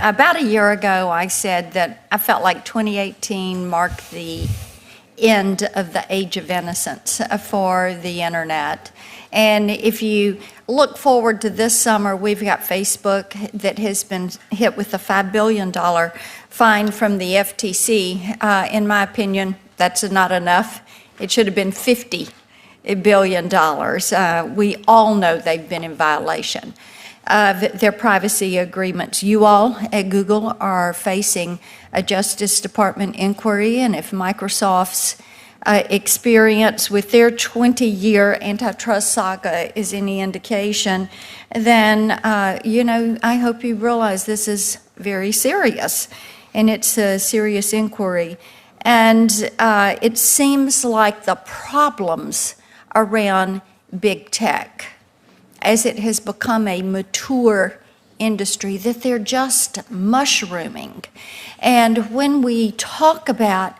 About a year ago, I said that I felt like 2018 marked the end of the age of innocence for the internet. And if you look forward to this summer, we've got Facebook that has been hit with a $5 billion fine from the FTC. In my opinion, that's not enough. It should have been $50 billion. We all know they've been in violation of their privacy agreements. You all at Google are facing a Justice Department inquiry, and if Microsoft's experience with their 20-year antitrust saga is any indication, then, I hope you realize this is very serious, and it's a serious inquiry. And it seems like the problems around big tech, as it has become a mature industry, that they're just mushrooming. And when we talk about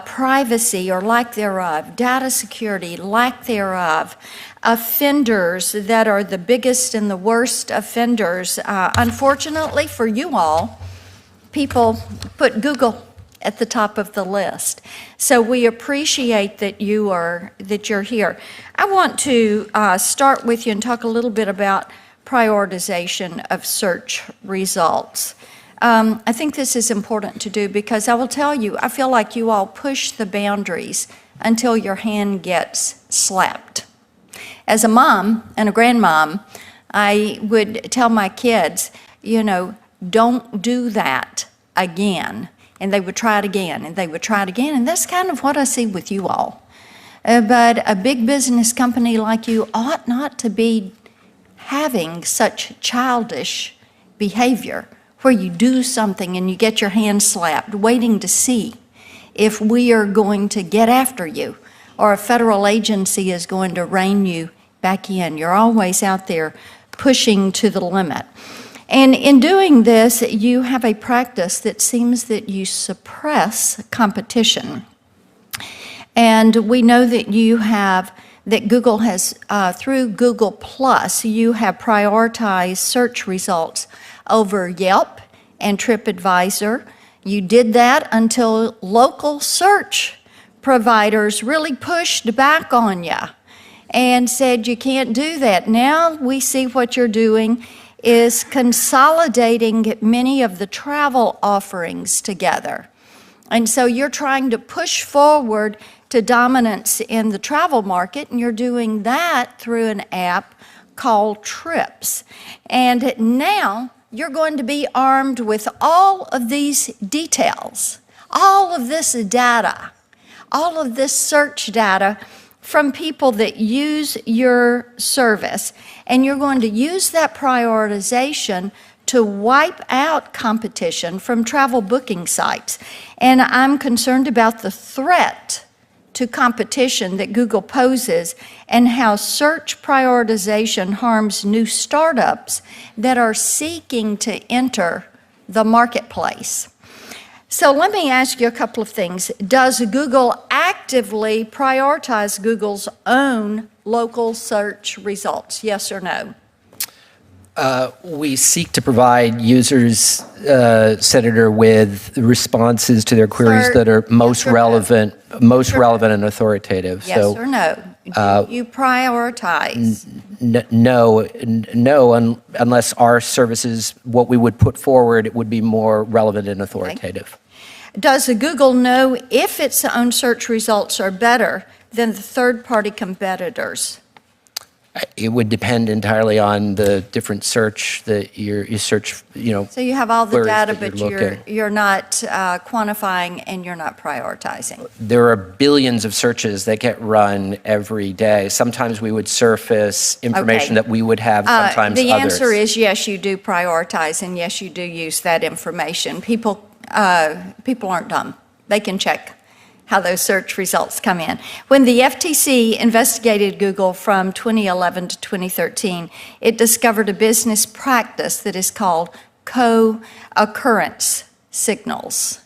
privacy or lack thereof, data security, lack thereof, offenders that are the biggest and the worst offenders, unfortunately for you all, people put Google at the top of the list. So we appreciate that you're here. I want to start with you and talk a little bit about prioritization of search results. I think this is important to do because I will tell you, I feel like you all push the boundaries until your hand gets slapped. As a mom and a grandmom, I would tell my kids, don't do that again. And they would try it again, and they would try it again. And that's kind of what I see with you all. But a big business company like you ought not to be having such childish behavior where you do something and you get your hand slapped, waiting to see if we are going to get after you or a federal agency is going to rein you back in. You're always out there pushing to the limit. And in doing this, you have a practice that seems that you suppress competition. And we know that Google has, through Google Plus, you have prioritized search results over Yelp and TripAdvisor. You did that until local search providers really pushed back on you and said you can't do that. Now we see what you're doing is consolidating many of the travel offerings together. And so you're trying to push forward to dominance in the travel market, and you're doing that through an app called Trips. And now you're going to be armed with all of these details, all of this data, all of this search data from people that use your service, and you're going to use that prioritization to wipe out competition from travel booking sites. And I'm concerned about the threat to competition that Google poses and how search prioritization harms new startups that are seeking to enter the marketplace. So let me ask you a couple of things. Does Google actively prioritize Google's own local search results? Yes or no? We seek to provide users, Senator, with responses to their queries that are most relevant, and authoritative. Yes or no? Do you prioritize? No, unless our services, what we would put forward, it would be more relevant and authoritative. Okay. Does Google know if its own search results are better than the third-party competitors? It would depend entirely on the different search that you search, So you have all the data, but looking. you're not quantifying and you're not prioritizing. There are billions of searches that get run every day. Sometimes we would surface information that we would have, sometimes the others. answer is yes, you do prioritize, and yes, you do use that information. People aren't dumb. They can check how those search results come in. When the FTC investigated Google from 2011 to 2013, it discovered a business practice that is called co-occurrence signals.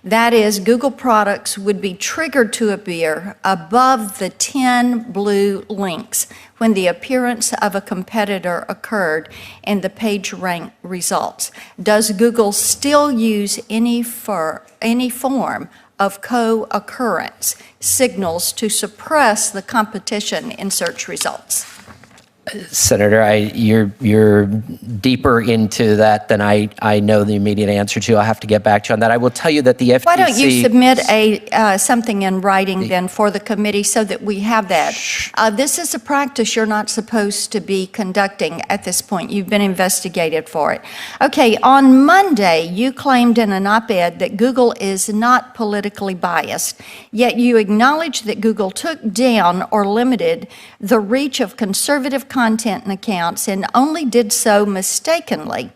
That is, Google products would be triggered to appear above the 10 blue links when the appearance of a competitor occurred in the page rank results. Does Google still use any form of co-occurrence signals to suppress the competition in search results? Senator, you're deeper into that than I know the immediate answer to. I'll have to get back to you on that. I will tell you that the FTC... Why don't you submit something in writing then for the committee so that we have that? This is a practice you're not supposed to be conducting at this point. You've been investigated for it. Okay, on Monday, you claimed in an op-ed that Google is not politically biased, yet you acknowledged that Google took down or limited the reach of conservative content and accounts and only did so mistakenly.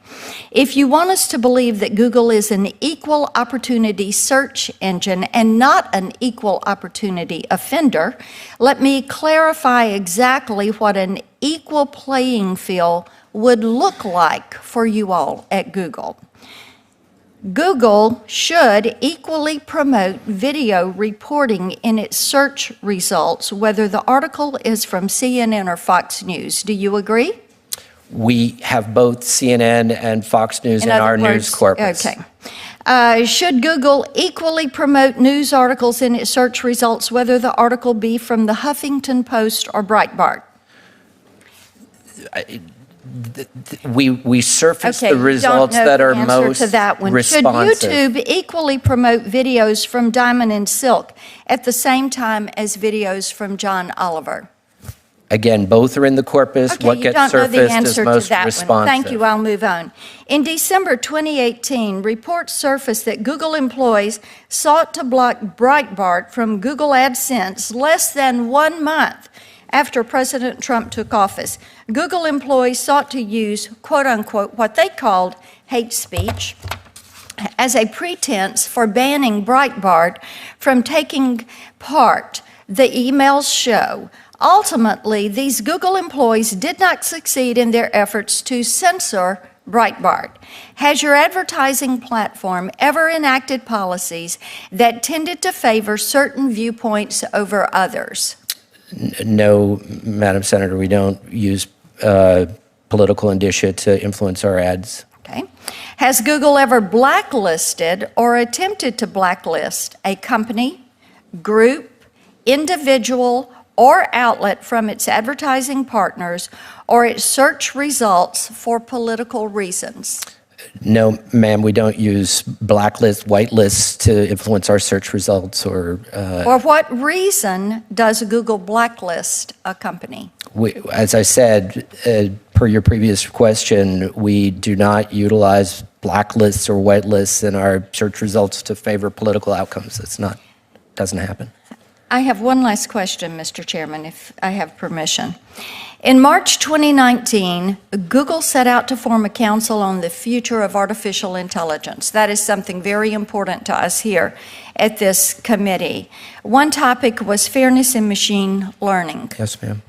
If you want us to believe that Google is an equal opportunity search engine and not an equal opportunity offender, let me clarify exactly what an equal playing field would look like for you all at Google. Google should equally promote video reporting in its search results, whether the article is from CNN or Fox News. Do you agree? We have both CNN and Fox News in our news corpus. Okay. Should Google equally promote news articles in its search results, whether the article be from the Huffington Post or Breitbart? We surface the results that are most responsive. Should YouTube equally promote videos from Diamond and Silk at the same time as videos from John Oliver? Again, both are in the corpus. Okay, what gets surfaced is most responsive. Thank you. I'll move on. In December 2018, reports surfaced that Google employees sought to block Breitbart from Google AdSense less than 1 month after President Trump took office. Google employees sought to use, quote unquote, what they called hate speech as a pretense for banning Breitbart from taking part. The emails show. Ultimately, these Google employees did not succeed in their efforts to censor Breitbart. Has your advertising platform ever enacted policies that tended to favor certain viewpoints over others? No, Madam Senator, we don't use political indicia to influence our ads. Okay. Has Google ever blacklisted or attempted to blacklist a company, group, individual, or outlet from its advertising partners or its search results for political reasons? No, ma'am, we don't use blacklists, whitelists to influence our search results or... For what reason does Google blacklist a company? As I said, per your previous question, we do not utilize blacklists or whitelists in our search results to favor political outcomes. Doesn't happen. I have one last question, Mr. Chairman, if I have permission. In March 2019, Google set out to form a council on the future of artificial intelligence. That is something very important to us here at this committee. One topic was fairness in machine learning. Yes, ma'am.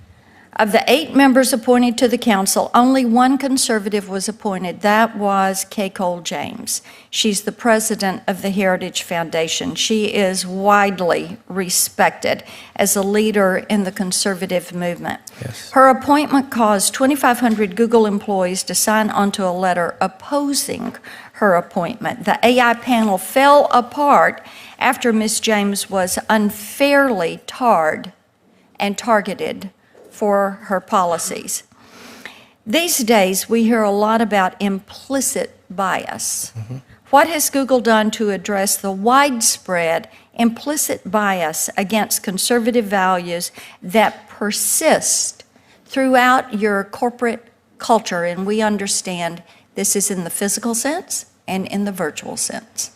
Of the 8 members appointed to the council, only one conservative was appointed. That was Kay Cole James. She's the president of the Heritage Foundation. She is widely respected as a leader in the conservative movement. Yes. Her appointment caused 2,500 Google employees to sign onto a letter opposing her appointment. The AI panel fell apart after Ms. James was unfairly tarred and targeted for her policies. These days, we hear a lot about implicit bias. Mm-hmm. What has Google done to address the widespread implicit bias against conservative values that persist throughout your corporate culture? And we understand this is in the physical sense and in the virtual sense.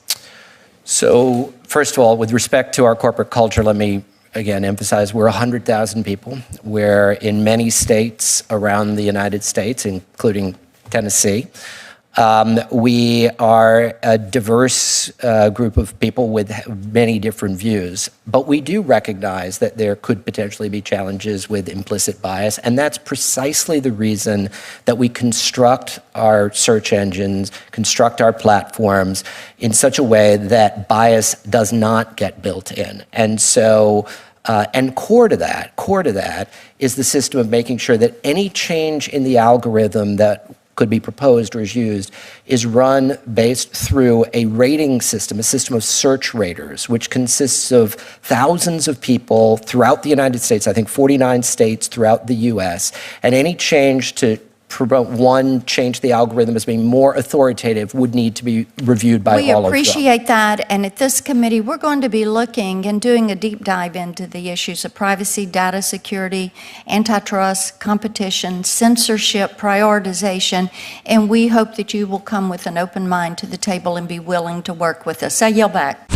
So, first of all, with respect to our corporate culture, let me again emphasize we're 100,000 people. We're in many states around the United States, including Tennessee. We are a diverse group of people with many different views, but we do recognize that there could potentially be challenges with implicit bias, and that's precisely the reason that we construct our search engines, construct our platforms in such a way that bias does not get built in. And so, and core to that is the system of making sure that any change in the algorithm that could be proposed or is used is run based through a rating system, a system of search raters, which consists of thousands of people throughout the United States, I think 49 states throughout the US, and any change to change the algorithm as being more authoritative would need to be reviewed by all of them. We appreciate that, and at this committee, we're going to be looking and doing a deep dive into the issues of privacy, data security, antitrust, competition, censorship, prioritization, and we hope that you will come with an open mind to the table and be willing to work with us. I yield back.